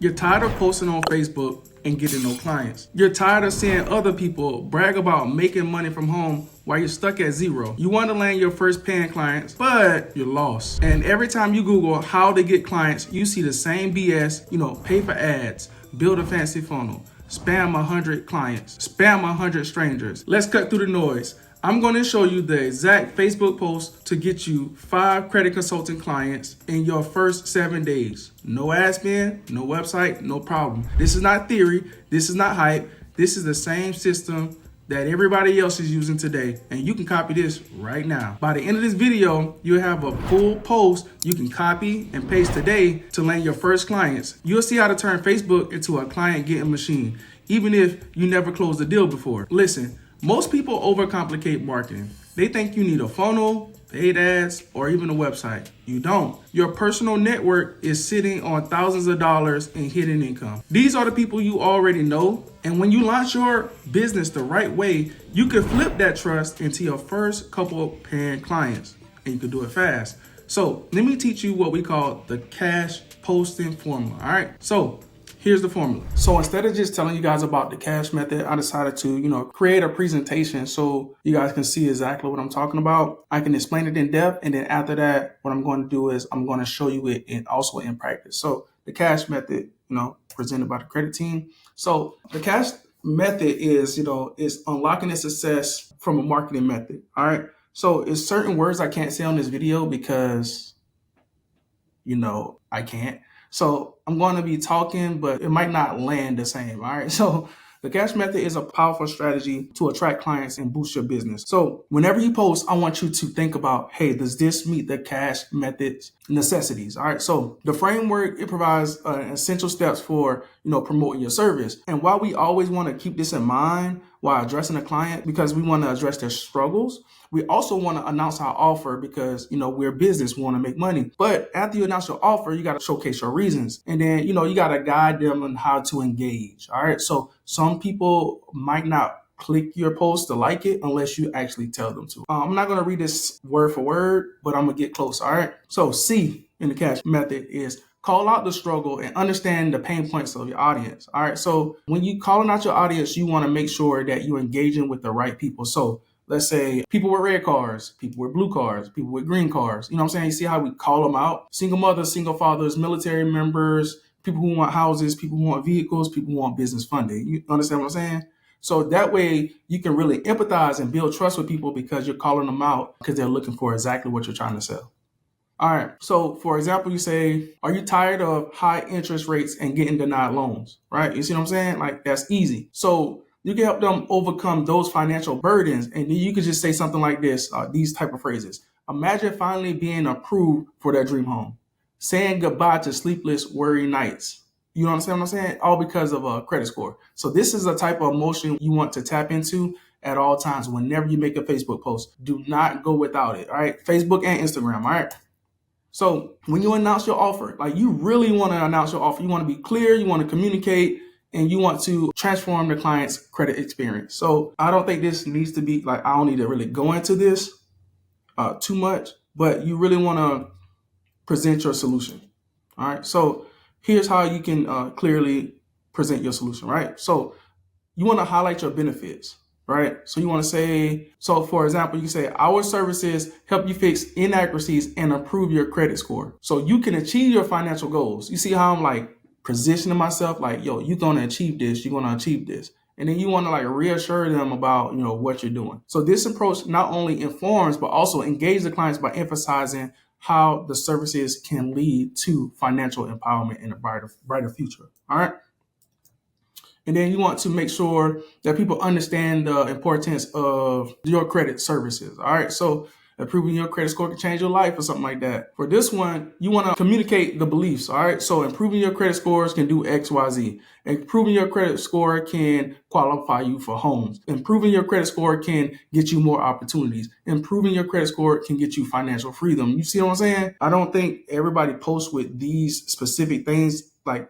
You're tired of posting on Facebook and getting no clients. You're tired of seeing other people brag about making money from home while you're stuck at zero. You want to land your first paying clients, but you're lost. And every time you Google how to get clients, you see the same BS, pay for ads, build a fancy funnel, spam 100 clients, spam 100 strangers. Let's cut through the noise. I'm going to show you the exact Facebook post to get you 5 credit consulting clients in your first 7 days. No ad spend, no website, no problem. This is not theory. This is not hype. This is the same system that everybody else is using today. And you can copy this right now. By the end of this video, you'll have a full post you can copy and paste today to land your first clients. You'll see how to turn Facebook into a client getting machine, even if you never closed a deal before. Listen. Most people overcomplicate marketing. They think you need a funnel, paid ads, or even a website. You don't. Your personal network is sitting on thousands of dollars in hidden income. These are the people you already know. And when you launch your business the right way, you can flip that trust into your first couple of paying clients, and you can do it fast. So let me teach you what we call the cash posting formula. All right. So here's the formula. So instead of just telling you guys about the cash method, I decided to, create a presentation so you guys can see exactly what I'm talking about. I can explain it in depth. And then after that, what I'm going to do is I'm going to show you it also in practice. So the cash method, presented by the credit team. So the cash method is, is unlocking the success from a marketing method. All right. So it's certain words I can't say on this video because, I can't. So I'm going to be talking, but it might not land the same. All right. So the cash method is a powerful strategy to attract clients and boost your business. So whenever you post, I want you to think about, hey, does this meet the cash method's necessities? All right. So the framework, it provides essential steps for, promoting your service. And while we always want to keep this in mind while addressing a client, because we want to address their struggles, we also want to announce our offer because, we're a business, we want to make money. But after you announce your offer, you got to showcase your reasons. And then, you got to guide them on how to engage. All right. So some people might not click your post to like it unless you actually tell them to. I'm not going to read this word for word, but I'm going to get close. All right. So C in the cash method is call out the struggle and understand the pain points of your audience. All right. So when you calling out your audience, you want to make sure that you're engaging with the right people. So let's say people with red cars, people with blue cars, people with green cars. You know what I'm saying? You see how we call them out? Single mothers, single fathers, military members, people who want houses, people who want vehicles, people who want business funding. You understand what I'm saying? So that way you can really empathize and build trust with people because you're calling them out because they're looking for exactly what you're trying to sell. All right. So for example, you say, are you tired of high interest rates and getting denied loans? Right? You see what I'm saying? Like that's easy. So you can help them overcome those financial burdens. And then you could just say something like this, these type of phrases. Imagine finally being approved for that dream home. Saying goodbye to sleepless, worry nights. You understand what I'm saying? All because of a credit score. So this is a type of emotion you want to tap into at all times whenever you make a Facebook post. Do not go without it. All right. Facebook and Instagram. All right. So when you announce your offer, like you really want to announce your offer, you want to be clear, you want to communicate, and you want to transform the client's credit experience. So I don't think this needs to be I don't need to really go into this too much, but you really want to present your solution. All right. So here's how you can clearly present your solution, right? So you want to highlight your benefits, right? So you want to say, so for example, you can say our services help you fix inaccuracies and improve your credit score. So you can achieve your financial goals. You see how I'm positioning myself you're going to achieve this, you're going to achieve this. And then you want to reassure them about, what you're doing. So this approach not only informs, but also engage the clients by emphasizing how the services can lead to financial empowerment in a brighter future. All right. And then you want to make sure that people understand the importance of your credit services. All right. So improving your credit score can change your life or something like that. For this one, you want to communicate the beliefs. All right. So improving your credit scores can do X, Y, Z. Improving your credit score can qualify you for homes. Improving your credit score can get you more opportunities. Improving your credit score can get you financial freedom. You see what I'm saying? I don't think everybody posts with these specific things.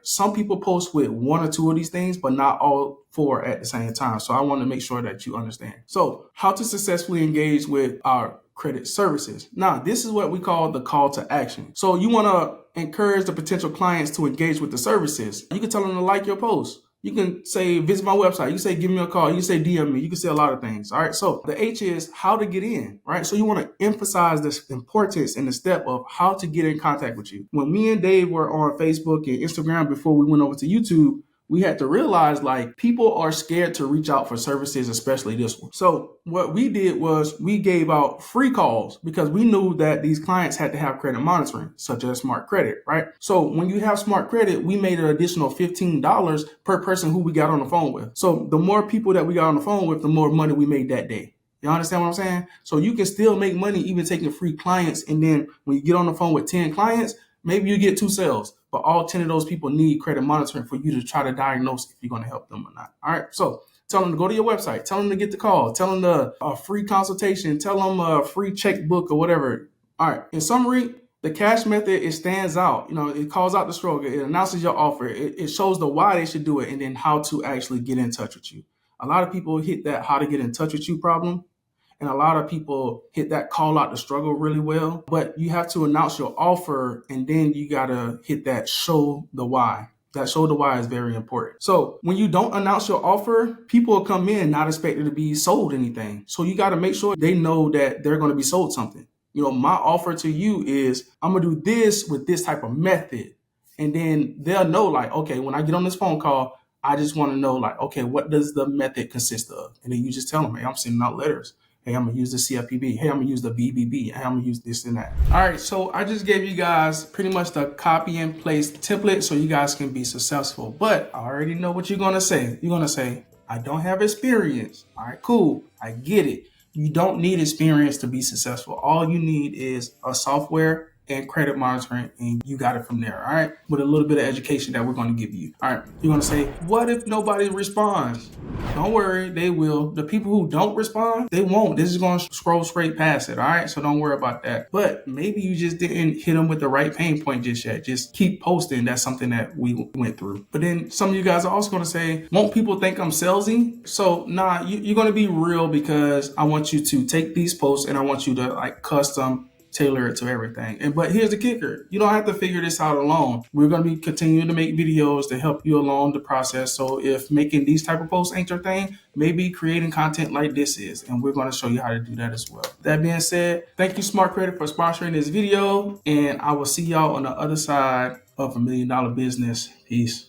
Some people post with 1 or 2 of these things, but not all 4 at the same time. So I want to make sure that you understand. So how to successfully engage with our credit services. Now, this is what we call the call to action. So you want to encourage the potential clients to engage with the services. You can tell them to like your post. You can say, visit my website. You can say, give me a call. You can say, DM me. You can say a lot of things. All right. So the H is how to get in, right? So you want to emphasize this importance in the step of how to get in contact with you. When me and Dave were on Facebook and Instagram before we went over to YouTube, we had to realize like people are scared to reach out for services, especially this one. So what we did was we gave out free calls because we knew that these clients had to have credit monitoring, such as smart credit, right? So when you have smart credit, we made an additional $15 per person who we got on the phone with. So the more people that we got on the phone with, the more money we made that day. You understand what I'm saying? So you can still make money even taking free clients. And then when you get on the phone with 10 clients, maybe you get 2 sales, but all 10 of those people need credit monitoring for you to try to diagnose if you're going to help them or not. All right. So tell them to go to your website. Tell them to get the call. Tell them a free consultation. Tell them a free checkbook or whatever. All right. In summary, the cash method, it stands out. It calls out the struggle. It announces your offer. It shows the why they should do it and then how to actually get in touch with you. A lot of people hit that how to get in touch with you problem. And a lot of people hit that call out the struggle really well, but you have to announce your offer and then you got to hit that show the why. That show the why is very important. So when you don't announce your offer, people will come in not expecting to be sold anything. So you got to make sure they know that they're going to be sold something. My offer to you is I'm going to do this with this type of method. And then they'll know like, okay, when I get on this phone call, I just want to know like, okay, what does the method consist of? And then you just tell them, hey, I'm sending out letters. Hey, I'm going to use the CFPB. Hey, I'm going to use the BBB. Hey, I'm going to use this and that. All right, so I just gave you guys pretty much the copy and paste template so you guys can be successful. But I already know what you're going to say. You're going to say, I don't have experience. All right, cool. I get it. You don't need experience to be successful. All you need is a software and credit monitoring, and you got it from there, all right? With a little bit of education that we're going to give you. All right, you're going to say, what if nobody responds? Don't worry, they will. The people who don't respond, they won't. This is going to scroll straight past it, all right? So don't worry about that. But maybe you just didn't hit them with the right pain point just yet. Just keep posting. That's something that we went through. But then some of you guys are also going to say, won't people think I'm salesy? So nah, you're going to be real because I want you to take these posts and I want you to like custom tailor it to everything. But here's the kicker. You don't have to figure this out alone. We're going to be continuing to make videos to help you along the process. So if making these type of posts ain't your thing, maybe creating content like this is, and we're going to show you how to do that as well. That being said, thank you Smart Credit for sponsoring this video, and I will see y'all on the other side of $1 million business. Peace.